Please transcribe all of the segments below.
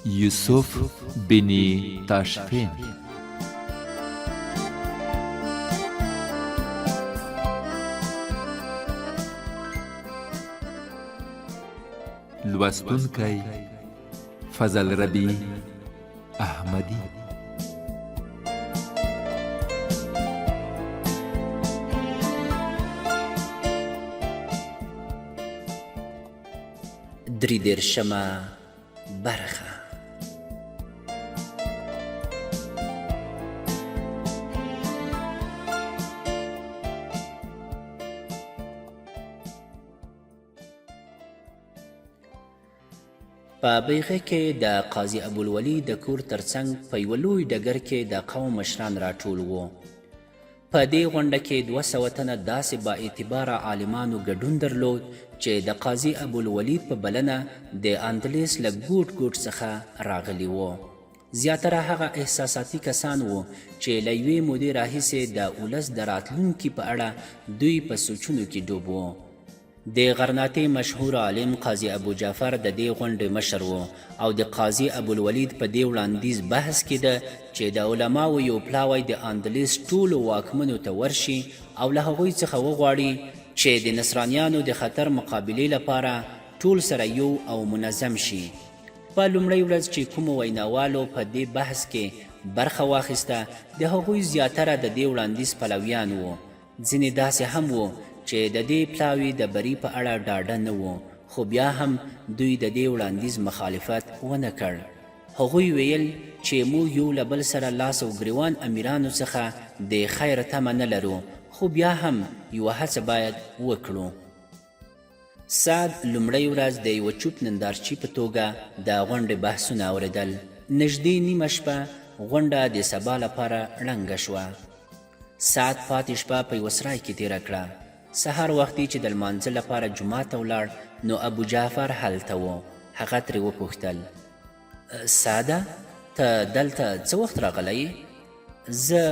یوسف بن تاشفین. لوستونکی فضل ربی احمدی. دریدرشمه برخه. په بیغه کې د قاضي ابوالولید د کور ترڅنګ په یوه لوی ډګر کې د قوم مشران راټول وو. په دې غونډه کې 200 تنه داسې با اعتباره عالمانو ګډون درلود چې د قاضي ابوالولید په بلنه د اندلس له ګوټ ګوټ څخه راغلي وو. زیاتره هغه احساساتي کسان وو چې له یوې مودې راهیسې د ولس د راتلونکي په اړه دوی په سوچونو کې ډوب وو. د غرناطې مشهور عالم قاضي ابو جعفر د دې غونډې مشر و او د قاضي ابوالولید په دې وړاندیز بحث کېده چې د علماو یو پلاوی د اندلس ټولو واکمنو ته ورشي او له هغوی څخه وغواړي چې د نصرانیانو د خطر مقابلې لپاره ټول سره یو او منظم شي. په لومړۍ ورځ چې کومو ویناوالو په دې بحث کې برخه واخیسته د هغوی زیاتره د دې وړاندیز پلویان وو. ځینې داسې هم وو چې د دې پلاوي د بري په اړه ډاډه نه وو، خو بیا هم دوی د دې وړاندیز مخالفت ونه کړ. هغوی ویل چې موږ یو له بل سره لاس او ګریوان امیرانو څخه د خیر تمه نه لرو، خو بیا هم یوه هڅه باید وکړو. سعد لومړۍ ورځ د یوه چوپ نندارچي په توګه د غونډې بحثونه اورېدل. نږدې نیمه شپه غونډه د سبا لپاره ړنګه شوه. سعد پاتې شپه په یوه سرای کې تېره کړه. سهار وختي چې د لمانځه لپاره جومات ته ولاړ نو ابو جعفر هلته و. هغه ترې وپوښتل: سعده، ته دلته څه وخت راغلی؟ زه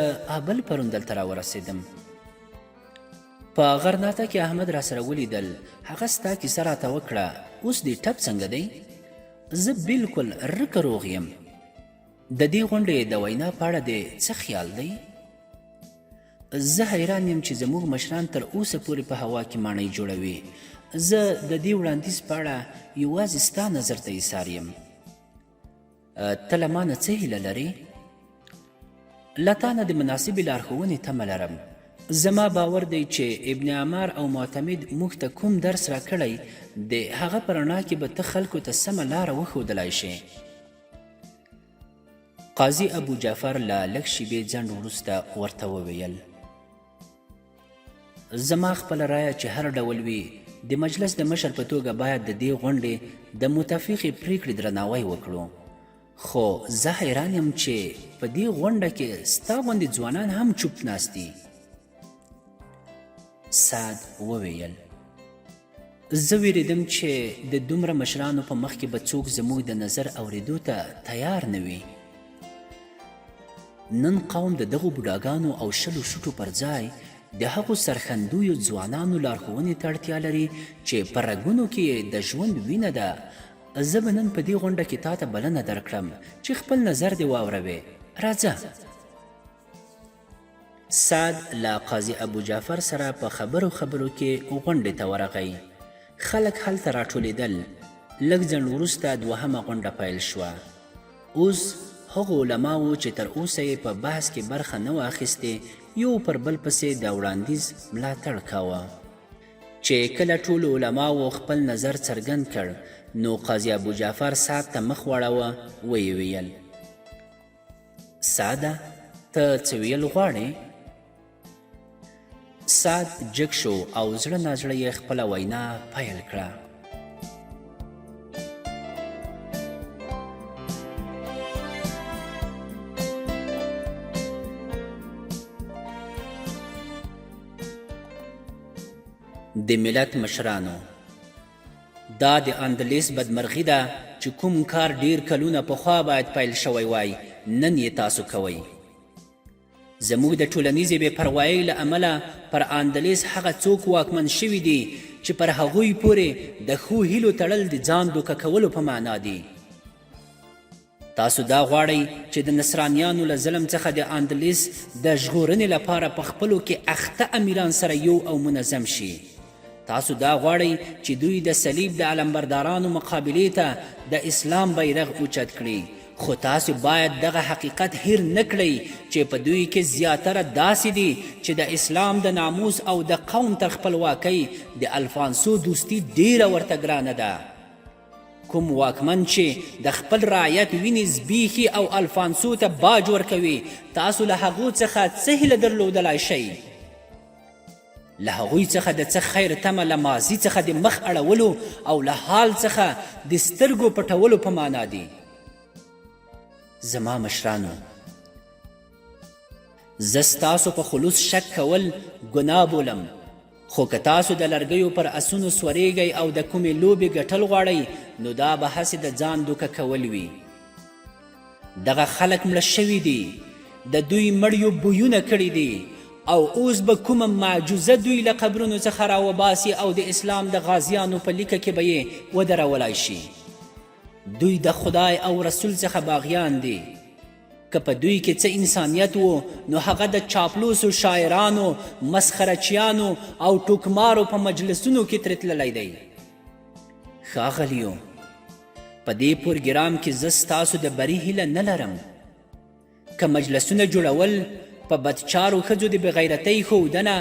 بل پرون دلته راورسېدم. په غرناطه کې احمد راسره ولیدل، هغه ستا کیسه راته وکړه. اوس دې ټپ څنګه دی؟ زه بالکل رکه روغ یم. د دې غونډې د وینا په اړه دې څه خیال دی؟ زه حیران یم چې زموږ مشران تر اوسه پورې په هوا کې ماڼۍ جوړوي. زه د دې وړاندیز په اړه یوازې ستا نظر ته ایثار یم. ته له ما نه څه هیله لرې؟ له تا نه د مناسبې لارښوونې تمه لرم. زما باور دی چې ابن عمار او معتمد موږ ته کوم درس راکړی د هغه په رڼا کې به ته خلکو ته سمه لاره وښودلی شې. قاضي ابو جعفر له لږ شیبې ځنډ وروسته ورته وویل: زما خپله رایه چې هر ډول وي، د مجلس د مشر په توګه باید د دې غونډې د متفقې پریکړې درناوی وکړو. خو زه حیران یم چې په دې غونډه کې ستا غوندې ځوانان هم چوپ ناست دي. سعد وویل: زه ویرېدم چې د دومره مشرانو په مخ کې به څوک زموږ د نظر اورېدو ته تیار نه وي. نن قوم د دغو بوډاګانو او شلو شوټو پر ځای د هغو سرخندویو ځوانانو لارښوونې ته اړتیا لري چې په رګونو کې د ژوند وینه ده. زه به نن په دې غونډه کې تا ته بلنه درکړم چې خپل نظر دې واوروې. راځه. سعد له قاضي ابو جعفر سره په خبرو کې غونډې ته ورغی. خلک هلته راټولېدل. لږ ځنډ وروسته دوهمه غونډه پیل شوه. اوس هغو علماو چې تر اوسه یې په بحث کې برخه نه واخیستې یو پر بل پسې د وړاندیز ملاتړ کاوه. چې کله ټولو علماو خپل نظر څرګند کړ نو قاضي ابو جعفر سعد ته مخ واړوه. ویې ویل: سعده، ته څه ویل غواړې؟ سعد جګ شو او زړه نازړه یې خپله وینا پیل کړه. د ملت مشرانو، دا د اندلس بدمرغي ده چې کوم کار ډیر کلونه پخوا باید پیل شوی وای، نن یې تاسو کوئ. زموږ د ټولنیزې بې پروایۍ له امله پر اندلس هغه څوک واکمن شوي دي چې پر هغوی پورې د ښو هیلو تړل د ځان دوکه کولو په معنا دي. تاسو دا غواړئ چې د نصرانیانو له ظلم څخه د اندلس د ژغورنې لپاره په خپلو کې اخته امیران سره یو او منظم شي. تاسو دا غواړئ چې دوی د صلیب د علمبردارانو مقابلې ته د اسلام بیرغ اوچت کړي، خو تاسو باید دغه حقیقت هیر نه کړئ چې په دوی کې زیاتره داسې دي چې د اسلام د ناموس او د قوم تر خپلواکۍ د الفانسو دوستي ډیره ورته ګرانه ده. کوم واکمن چې د خپل رعیت وینې زبیښي او الفانسو ته باج ورکوي، تاسو له هغو څخه څه هیله درلودلی شئ؟ له هغوی څخه د څه خیر تمه له ماضي څخه د مخ اړولو او له حال څخه د سترګو پټولو په معنا دي. زما مشرانو، زه ستاسو په خلوص شک کول ګناه بولم، خو که تاسو د لرګیو پر اسونو سوریږئ او د کومې لوبې ګټل غواړئ، نو دا به هسې د ځان دوکه کول وي. دغه خلک مړه شوي دي، د دوی مړیو بویونه کړي دي، او اوس به کومه معجزه دوی له قبرونو څخه راوباسي او د اسلام د غازیانو په لیکه کې به یې ودرولی شي. دوی د خدای او رسول څخه باغیان دي. که په دوی کې څه انسانیت و، نو هغه د چاپلوسو شاعرانو، مسخرچیانو او ټوکمارو په مجلسونو کې ترې تللی دی. ښاغلیو، په دې پروګرام کې زه ستاسو د بري هیله نه لرم. که مجلسونه جوړول، په بدچارو ښځو د بغیرتۍ ښودنه،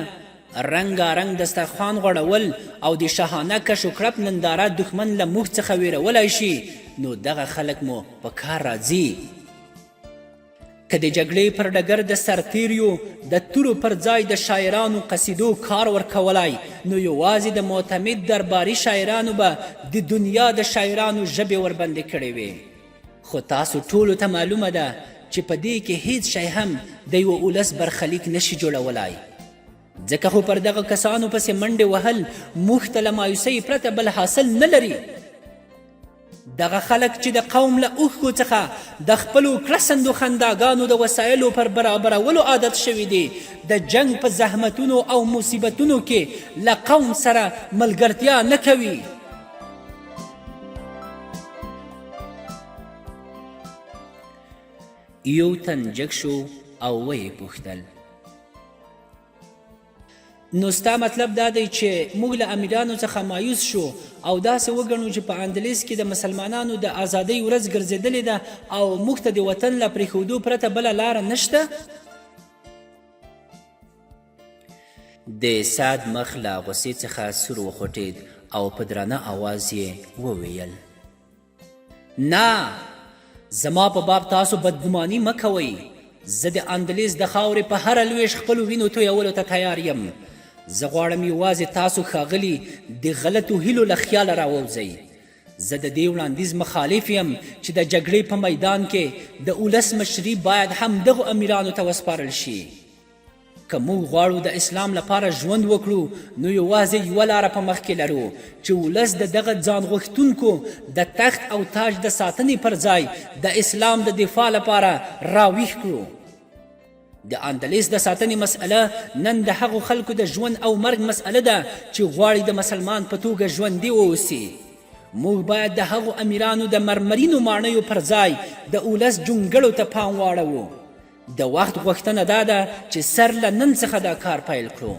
رنګارنګ دسترخوان غوړول او د شاهانه کش و کړپ ننداره دښمن له موږ څخه ویرولی شي، نو دغه خلک مو په کار راځي. که د جګړې پر ډګر د سرتیریو د تورو پر ځای د شاعرانو قصیدو کار ورکولی، نو یوازې د معتمد درباري شاعرانو به د دنیا د شاعرانو ژبې وربندې کړې وې. خو تاسو ټولو ته معلومه ده چې په دې کې هیڅ شی هم د یوه ولس برخلیک نشي جوړولی، ځکه خو پر دغه کسانو پسې منډې وهل موږ ته له مایوسۍ پرته بل حاصل نه لري. دغه خلک چې د قوم له اوښکو څخه د خپلو کړسندو خنداګانو د وسایلو پر برابرولو عادت شوي دي، د جنگ په زحمتونو او مصیبتونو کې له قوم سره ملګرتیا نه کوي. یو تن جګ شو او ویې پوښتل، نو ستا مطلب دا دی چې موږ له امیرانو څخه مایوس شو او داسې وګڼو چې په اندلس کې د مسلمانانو د ازادۍ ورځ ګرځېدلې ده او موږ ته د وطن له پرېښودو پرته بله لاره نشته؟ د سعد مخ له غوسې څخه سور وخوټېد او په درانه آواز یې وویل، نه، زما په باب تاسو بدګماني مه کوئ. زه د اندلس د خاورې په هره لویشت خپلو وینو تویولو ته تیار یم. زه غواړم یوازې تاسو ښاغلي د غلطو هیلو له خیاله راووځئ. زه د دې وړاندیز مخالف یم چې د جګړې په میدان کې د ولس مشري باید هم دغو امیرانو ته وسپارل شي. که موږ غواړو د اسلام لپاره ژوند وکړو، نو یوازې یوه لاره په مخ کې لرو چې ولس د دغه ځان غوښتونکو د تخت او تاج د ساتنې پر ځای د اسلام د دفاع لپاره راویښ کړو. د اندلس د ساتنې مسئله نن د هغو خلکو د ژوند او مرګ مسئله ده چې غواړي د مسلمان په توګه ژوندي واوسي. موږ باید د هغو امیرانو د مرمرینو ماڼیو پر ځای د ولس جونګړو ته پام واړوو. د وخت غوښتنه دا ده چې سر له نن څخه دا کار پیل کړو.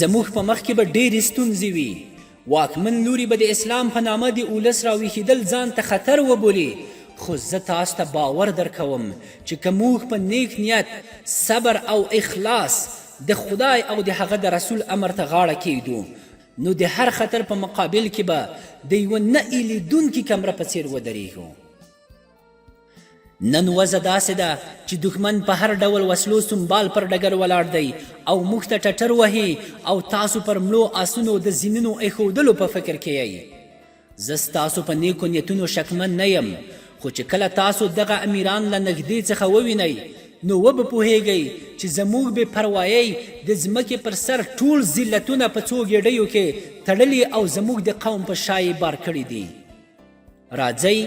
زموږ په مخ کې به ډېرې ستونزې وي. واکمن لوري به د اسلام په نامه د ولس راویښېدل ځان ته خطر وبولي، خو زه تاسو ته باور درکوم چې که موږ په نیک نیت، صبر او اخلاص د خدای او د هغه د رسول امر ته غاړه کیږدو، نو د هر خطر په مقابل کې به د یوه نه ایلیدونکي کمره په څیر ودرېږو. نن وضع داسې ده چې دښمن په هر ډول وسلو سنبال پر ډګر ولاړ دی او موږ ته ټټر وهي او تاسو پر مړو آسونو د زینونو ایښودلو په فکر کې یئ. زه ستاسو په نیکو نیتونو شکمن نه یم، خو چې کله تاسو دغه امیران له نږدې څخه ووینئ، نو وبه پوهیږئ چې زموږ بې پروایۍ د ځمکې پر سر ټول ذلتونه په څو ګېډیو کې تړلي او زموږ د قوم په شا یې بار کړي دي. راځئ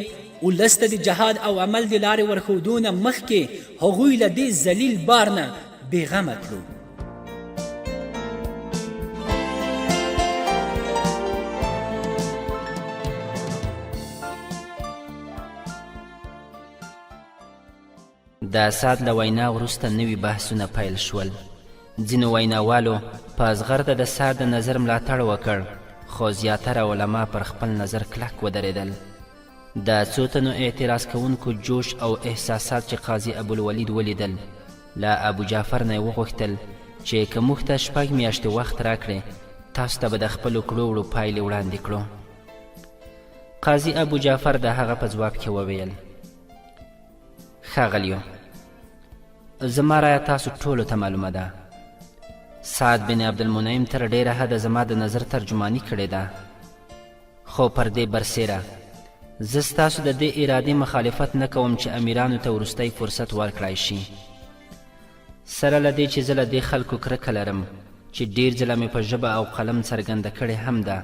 ولس ته د جهاد او عمل د لارې ورښودو نه مخکې هغوی له دې ذلیل بار نه بېغمه کړو. د سعد له وینا وروسته نوي بحثونه پیل شول. ځینو ویناوالو په زغرده د سعد د نظر ملاتړ وکړ، خو زیاتره علما پر خپل نظر کلک ودرېدل. د څو تنو اعتراض کوونکو جوش او احساسات چې قاضي ابوالولید ولیدل، له ابو جعفر نه یې وغوښتل چې که موږ ته 6 میاشتې وخت راکړې، تاسو ته به د خپلو کړو وړو پایلې وړاندې کړو. قاضي ابو جعفر د هغه په ځواب کې وویل: ښاغلیو، زما رایه تاسو ټولو ته معلومه ده. سعد بن عبدالمنعم تر ډیره حده زما د نظر ترجماني کړې ده، خو پر دې برسیره زه ستاسو د دې ارادې مخالفت نه کوم چې امیرانو ته وروستی فرصت ورکړای شي. سره له دې چې زه له دې خلکو کرکه لرم چې ډیر ځله مې په ژبه او قلم څرګنده کړې هم ده،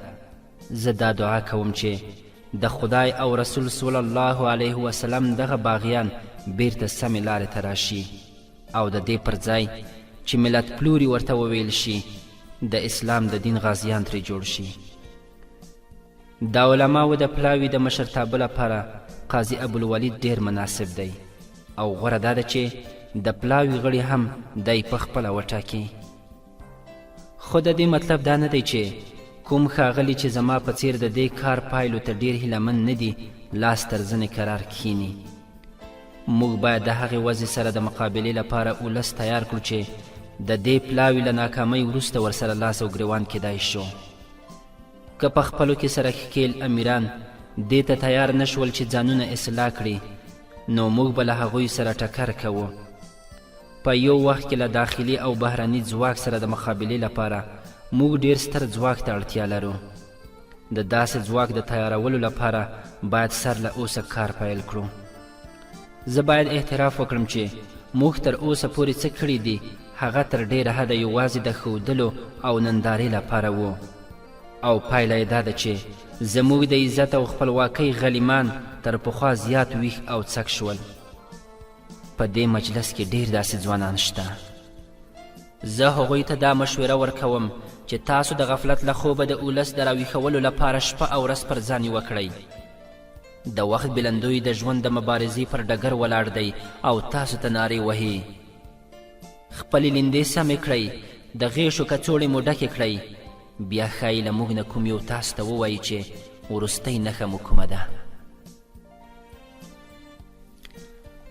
زه دا دعا کوم چې د خدای او رسول صلی الله علیه وسلم دغه باغیان بیرته سمې لارې ته راشي او د دې پر ځای چې ملت پلوري ورته وویل شي، د اسلام د دین غازیان ترې جوړ شي. د علماو د پلاوي د مشرتابه لپاره قاضي ابوالولید ډیر مناسب دی او غوره دا ده چې د پلاوي غړي هم دی په خپله وټاکي. خو د دې مطلب دا نه دی چې کوم ښاغلي چې زما په څیر د دې کار پایلو ته ډیر هیلهمند نه دي لاس تر زنې قرار کښیني. موږ باید د هغې وضع سره د مقابلې لپاره ولس تیار کړو چې د دې پلاوي له ناکامۍ وروسته ورسره لاس او ګریوان کیدای شو. که په خپلو کې سره ښکیل امیران دې ته تیار نه شول چې ځانونه اصلاح کړي، نو موږ به له هغوی سره ټکر کوو. په یو وخت کې له داخلي او بهرني ځواک سره د مقابلې لپاره موږ ډیر ستر ځواک ته اړتیا لرو. د داسې ځواک د تیارولو لپاره باید سر له اوسه کار پیل کړو. زه باید اعتراف وکړم چې موږ تر اوسه پورې څه کړي دي هغه تر ډیره حده یوازې د ښودلو او نندارې لپاره و، او پایله یې دا ده چې زموږ د عزت او خپلواکۍ غلیمان تر پخوا زیات ویښ او څک شول. په دې مجلس کې ډیر داسې ځوانان شته. زه هغوی ته دا مشوره ورکوم چې تاسو د غفلت له خوبه د اولس د راویښولو لپاره شپه او ورځ پر ځان وکړئ. د وخت بلندوی د ژوند د مبارزې پر ډګر ولاړ دی او تاسو ته نارې وهي. خپلې لیندې سمې کړئ، د غیشو کڅوړې مو ډکې کړئ، بیا ښایي له موږ نه کوم یو تاسو ته ووایي چې وروستۍ نښه مو کومه ده.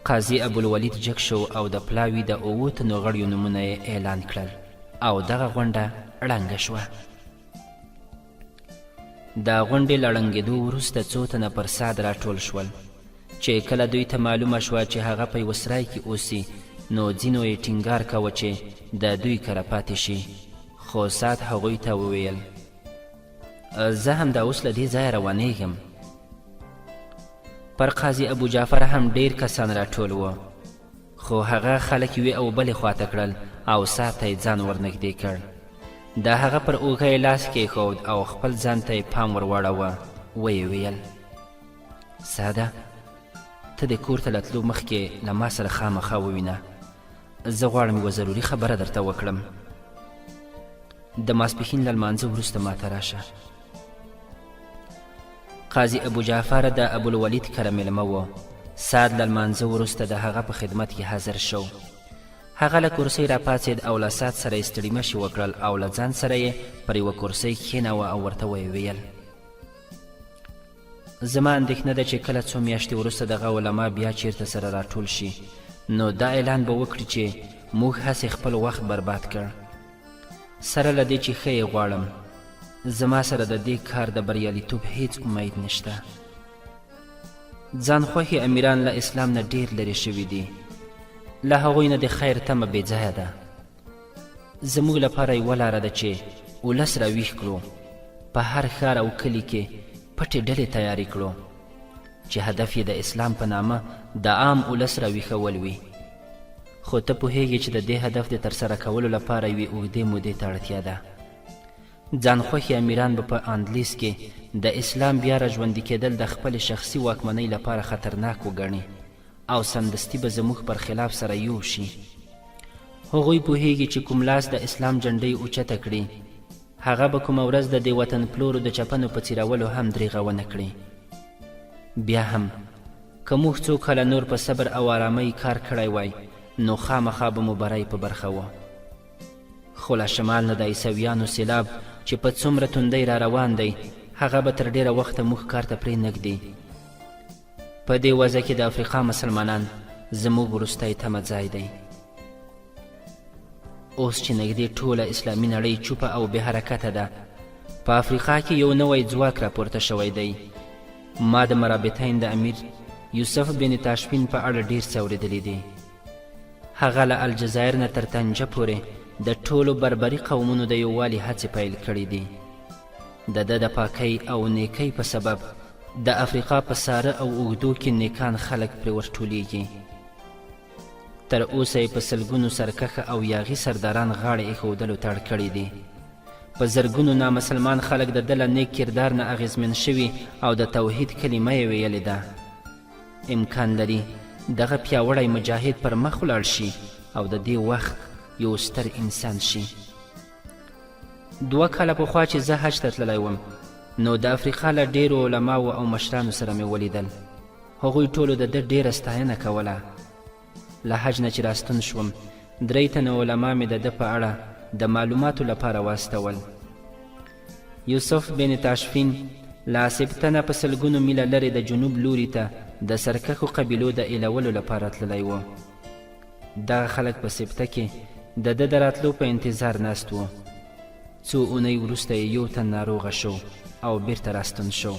قاضي ابوالولید جګ شو او د پلاوي د 7 تنو غړیو نومونه یې اعلان کړل او دغه غونډه ړنګه شوه. د غونډې له ړنګېدو وروسته څو تنه پر سعد راټول شول چې کله دوی ته معلومه شوه چې هغه په یوه سرای کې اوسي، نو ځینو یې ټینګار کوه چې د دوی کره پاتې شي. خو سعد هغوی ته وویل: زه هم دا اوس له دې ځایه روانېږم. پر قاضي ابو جعفر هم ډیر کسان راټول وو، خو هغه خلک یوې او بلې خواته کړل او سعد ته یې ځان ورنږدې کړ. د هغه پر اوږه یې لاس کېښود او خپل ځان ته یې پام ور واړوه. ویې ویل: سعده، ته د کور ته له تلو مخکې له ما سره خامخا ووینه. زه غواړم یوه ضروري خبره درته وکړم. د ماسپښین له لمانځه وروسته ما ته راشه. قاضي ابو جعفر د ابوالولید کره مېلمه و. سعد له لمانځه وروسته د هغه په خدمت کې حاضر شو. هغه له کرسۍ راپاڅېد او له سعد سره یې ستړي مشي وکړل او له ځان سره یې پر یوه کرسۍ کښېناوه او ورته ویې ویل: زما اندېښنه ده چې کله څو میاشتې وروسته دغه علما بیا چیرته سره راټول شي، نو دا اعلان به وکړي چې موږ هسې خپل وخت برباد کړ. سره له دې چې ښه یې غواړم، زما سره د دې کار د بریالیتوب هیڅ امید نشته. ځان خوښې امیران له اسلام نه ډیر لرې شوي دي. له هغوی نه د خیر تمه بې ځایه ده. زموږ لپاره یوه لاره ده چې ولس راویښ کړو، په هر ښار او کلي کې پټې ډلې تیارې کړو چې هدف یې د اسلام په نامه د عام ولس راویښول وي. خو ته پوهیږي چې د دې هدف د ترسره کولو لپاره یوې اوږدې مودې ته اړتیا ده. ځان خوښې امیران به په اندلیس کې د اسلام بیا راژوندي کېدل د خپلې شخصي واکمنۍ لپاره خطرناک وګڼي او سمدستي به زموږ پر خلاف سره یو شي. هغوی پوهیږي چې کوم لاس د اسلام جنډۍ اوچته کړي، هغه به کومه ورځ د دې وطن پلورو د چپنو په څیرولو هم دریغه ونه کړي. بیا هم که موږ څو کله نور په صبر او آرامۍ کار کړی وای نو خامخا به مو بری په برخه وه. خو له شمال نه د عیسویانو سیلاب چې په څومره توندۍ را روان دی هغه به تر ډېره وخته موږ کار ته پرې نږدي. په دې وضع کې د افریقا مسلمانان زموږ وروستی تمه ځای دی. اوس چې نږدې ټوله اسلامي نړۍ چوپه او بې حرکته ده، په افریقا کې یو نوی ځواک راپورته شوی دی. ما د مرابطین د امیر یوسف بن تاشفین په اړه ډیر څه اورېدلی دي. هغه له الجزایر نه تر طنجه پورې د ټولو بربري قومونو د یووالي هڅې پیل کړي دي. د ده د پاکۍ او نیکۍ په سبب د افریقا په ساره او اوږدو کې نیکان خلک پرې ورټولیږي. تر اوسه یې په سلګونو سرکښه او یاغي سرداران غاړې ایښودلو ته اړ کړي دي. په زرګونو نامسلمان خلک د ده له نیک کردار نه اغېزمن شوي او د توحید کلمه یې ویلې ده. امکان لري دغه پیاوړی مجاهد پر مخ ولاړ شي او د دې وخت یو ستر انسان شي. 2 کاله پخوا چې زه حج ته تللی وم نو د افریقا له ډېرو علماو او مشرانو سره مې ولیدل. هغوی ټولو د ده ډېره ستاینه کوله. له حج نه چې راستون شوم 3 تنه علما مې د ده په اړه د معلوماتو لپاره واستول. یوسف بن تاشفین له سبتنه په سلګونو میله لرې د جنوب لوري ته د سرکښو قبیلو د ایلولو لپاره تللی و. دغه خلک په سبته کې د ده د راتلو په انتظار ناست و. 2 اونۍ وروسته یې 1 تن ناروغه شو او بیرته راستون شو.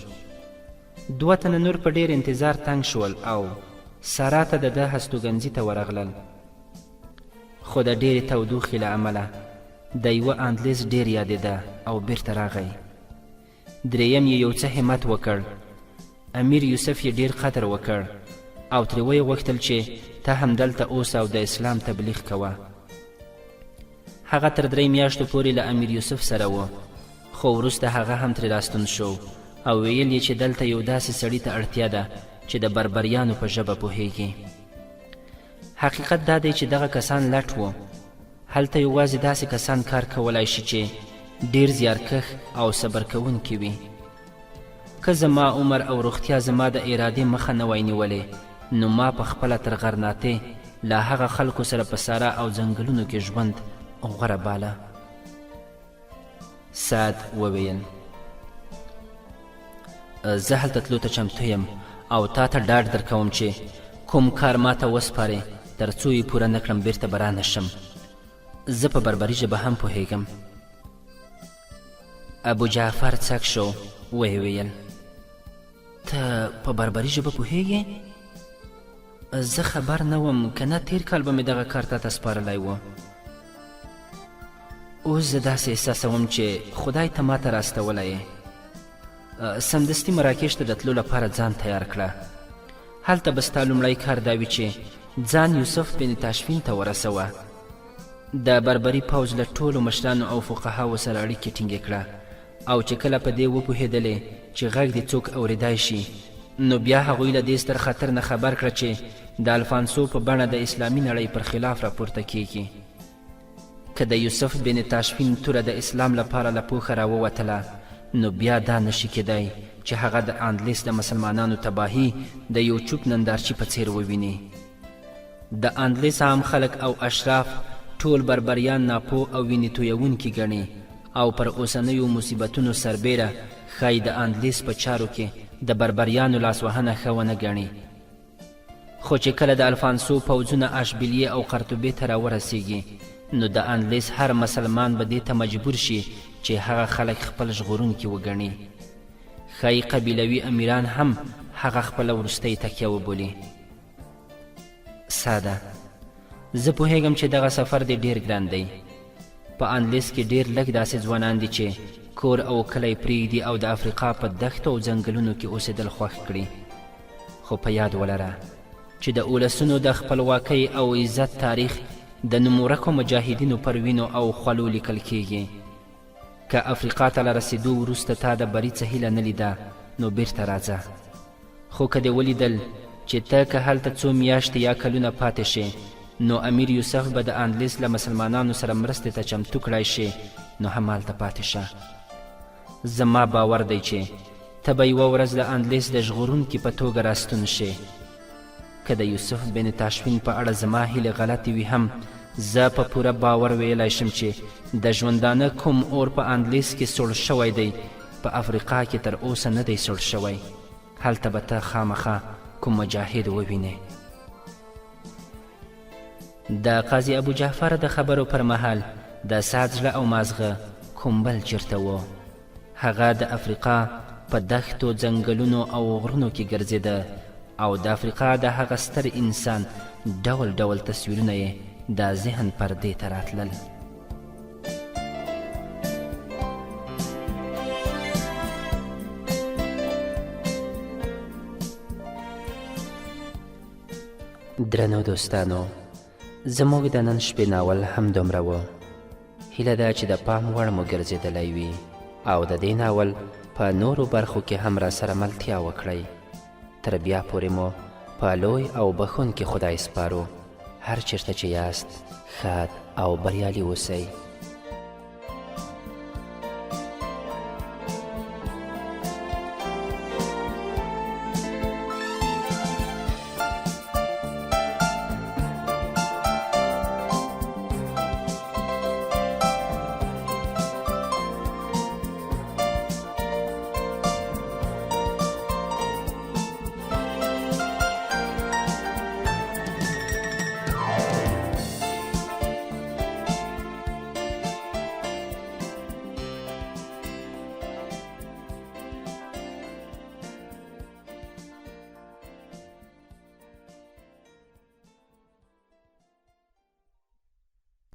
2 تنه نور په ډېر انتظار تنګ شول او سارا ته د ده هستوګنځي ته ورغلل. خو د ډېرې تودوخې له امله د یوه اندلیس ډېر یادېده او بیرته راغی. 3یم یې یو څه همت وکړ. امیر یوسف یې ډېر قدر وکړ او ترې ویې غوښتل چې ته همدلته اوسه او د اسلام تبلیغ کوه. هغه تر 3 میاشتو پورې له امیر یوسف سره و، خو وروسته هغه هم ترې راستون شو او ویل یې چې دلته یو داسې سړي ته اړتیا ده چې د بربریانو په ژبه پوهیږي. حقیقت دا دی چې دغه کسان لټ وو. هلته یوازې داسې کسان کار کولی شي چې ډېر زیارکښ او صبر کوونکي وي. که زما عمر او روغتیا زما د ارادې مخه نه وای نیولې نو ما په خپله تر غرناطې له هغه خلکو سره په سارا او ځنګلونو کې ژوند غوره باله. سعد وویل زه هلته تلو ته چمتو یم او تا ته ډاډ درکوم چې کوم کار ما ته وسپارې تر څو یې پوره نه کړم بیرته به رانه شم. زه په بربري ژبه هم پوهیږم. ابو جعفر څک شو ویې ویل ته په بربري ژبه پوهیږې؟ زه خبر نه وم که نه تیر کال به مې دغه کار تا ته سپارلی و. اوس زه داسې احساسوم چې خدای ته ما ته راستولی یې. سمدستي مراکش ته د تلو لپاره ځان تیار کړه. هلته به ستا لومړی کار دا وي چې ځان یوسف بن تاشفین ته ورسوه. د بربري پوځ له ټولو مشرانو او فقهاو سره اړیکې ټینګې کړه او چې کله په دې وپوهېدلې چې غږ دې څوک اورېدای شي نو بیا هغوی له دې ستر خطر نه خبر کړه چې د الفانسو په بڼه د اسلامي نړۍ پر خلاف راپورته کیږي. که د یوسف بن تاشفین توره د اسلام لپاره له پوښه راووتله نو بیا دا نشي کېدی چې هغه د اندلیس د مسلمانانو تباهي د یو چوپ نندارچي په څیر وویني. د اندلیس عام خلک او اشراف ټول بربریان ناپوه او وینې تویونکي ګڼي او پر اوسنیو مصیبتونو سربیره ښایي د اندلیس په چارو کې د بربریانو لاسوهنه ښه ونه ګڼي. خو چې کله د الفانسو پوځونه اشبیلیې او قرطبې ته راورسیږي نو د اندلیس هر مسلمان به دې ته مجبور شي چې هغه خلک خپل ژغورونکي وګڼي. ښایي قبیلوي امیران هم هغه خپله وروستۍ تکیه وبولي. ساده زه پوهیږم چې دغه سفر دی ډیر ګران دی. په اندلیس کې ډیر لږ داسې ځوانان دي چې کور او کلی پرېږدي او د افریقا په دښتو او ځنګلونو کې اوسېدل خوښ کړي. خو په یاد ولره چې د اولسونو د خپلواکۍ او عزت تاریخ د نومورکو مجاهدینو پر وینو او خولو لیکل کیږي. که افریقا ته له رسېدو وروسته تا د بري څه هیله نه لیده نو بیرته راځه. خو که دې ولیدل چې ته که هلته څو میاشتې یا کلونه پاتې شې نو امیر یوسف به د اندلیس له مسلمانانو سره مرستې ته چمتو کړی شي نو همالته پاتې شه. زما باور دی چې ته به یوه ورځ د اندلیس د ژغورونکي په توګه راستون شې که د یوسف بن تاشفین په اړه زما هیلې غلطې وي هم زه په پوره باور ویلی شم چې د ژوندانه کوم اور په اندلیس کې سوړ شوی دی په افریقا کې تر اوسه نه دی سوړ شوی. هلته به ته خامخا کوم مجاهد ووینې. د قاضي ابو جعفر د خبرو پر مهال د سعد زړه او مازغه کوم بل چیرته و. هغه د افریقا په دښتو ځنګلونو او غرونو کې ګرځېده او د افریقا د هغه ستر انسان ډول ډول تصویرونه یې د ذهن پردې ته راتلل. درنو دوستانو، زموږ د نن شپې ناول هم دومره و. هیله ده چې د پام وړ مو ګرځېدلی وي او د دې ناول په نورو برخو کې هم را سره ملتیا وکړئ. تر بیا پورې مو په لوی او بخښونکي خدای سپارو. هر چیرته چې یاست ښاد او بریالي اوسئ.